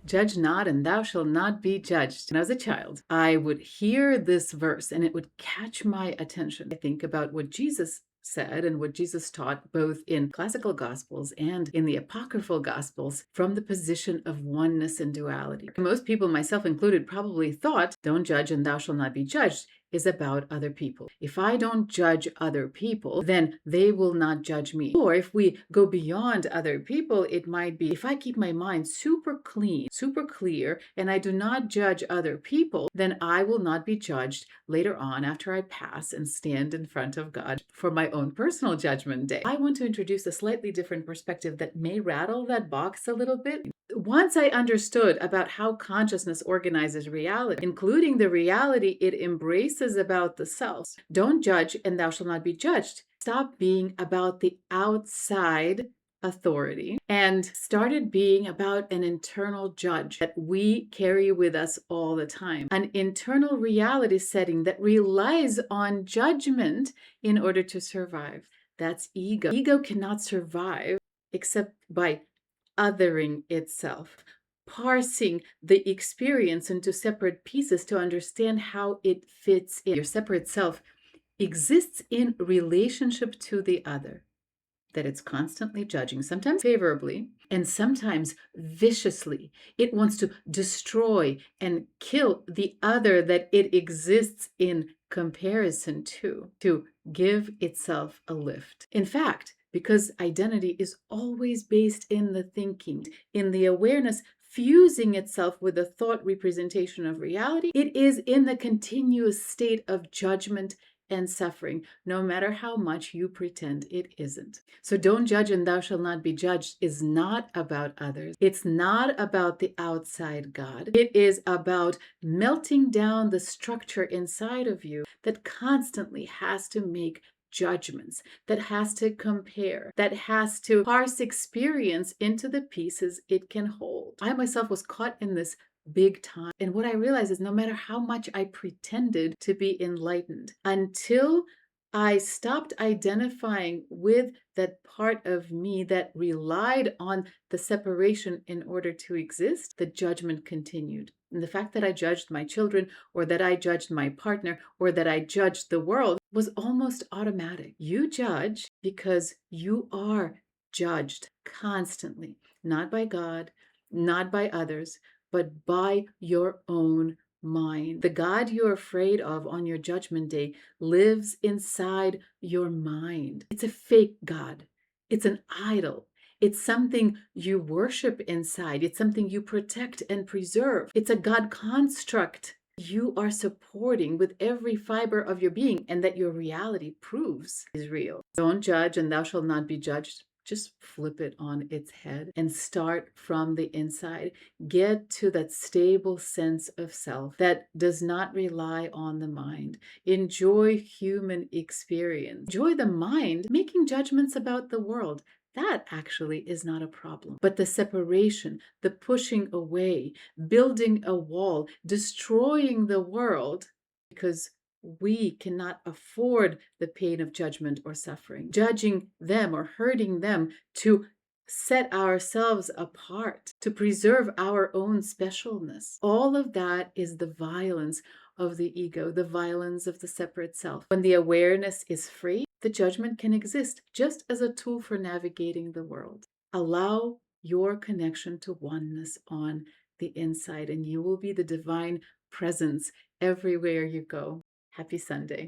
Judge not, and thou shalt not be judged. When I was a child, I would hear this verse and it would catch my attention. I think about what Jesus said and what Jesus taught both in classical gospels and in the apocryphal gospels from the position of oneness and duality. Most people, myself included, probably thought, don't judge and thou shalt not be judged, is about other people. If I don't judge other people, then they will not judge me. Or if we go beyond other people, it might be if I keep my mind super clean, super clear, and I do not judge other people, then I will not be judged later on after I pass and stand in front of God for my own personal judgment day. I want to introduce a slightly different perspective that may rattle that box a little bit. Once I understood about how consciousness organizes reality, including the reality it embraces about the self, don't judge and thou shalt not be judged. Stop being about the outside authority and started being about an internal judge that we carry with us all the time. An internal reality setting that relies on judgment in order to survive. That's ego. Ego cannot survive except by othering itself, parsing the experience into separate pieces to understand how it fits in. Your separate self exists in relationship to the other, that it's constantly judging, sometimes favorably and sometimes viciously. It wants to destroy and kill the other that it exists in comparison to give itself a lift. In fact, because identity is always based in the thinking, in the awareness fusing itself with the thought representation of reality, it is in the continuous state of judgment and suffering, no matter how much you pretend it isn't. So don't judge and thou shalt not be judged is not about others. It's not about the outside God. It is about melting down the structure inside of you that constantly has to make judgments, that has to compare, that has to parse experience into the pieces it can hold. I myself was caught in this big time. And what I realized is no matter how much I pretended to be enlightened, until I stopped identifying with that part of me that relied on the separation in order to exist, the judgment continued. And the fact that I judged my children, or that I judged my partner, or that I judged the world was almost automatic. You judge because you are judged constantly, not by God, not by others, but by your own mind. The God you're afraid of on your judgment day lives inside your mind. It's a fake God. It's an idol. It's something you worship inside. It's something you protect and preserve. It's a God construct you are supporting with every fiber of your being, and that your reality proves is real. Don't judge and thou shalt not be judged. Just flip it on its head and start from the inside. Get to that stable sense of self that does not rely on the mind. Enjoy human experience. Enjoy the mind making judgments about the world. That actually is not a problem. But the separation, the pushing away, building a wall, destroying the world because we cannot afford the pain of judgment or suffering, judging them or hurting them to set ourselves apart, to preserve our own specialness. All of that is the violence of the ego, the violence of the separate self. When the awareness is free, the judgment can exist just as a tool for navigating the world. Allow your connection to oneness on the inside, and you will be the divine presence everywhere you go. Happy Sunday.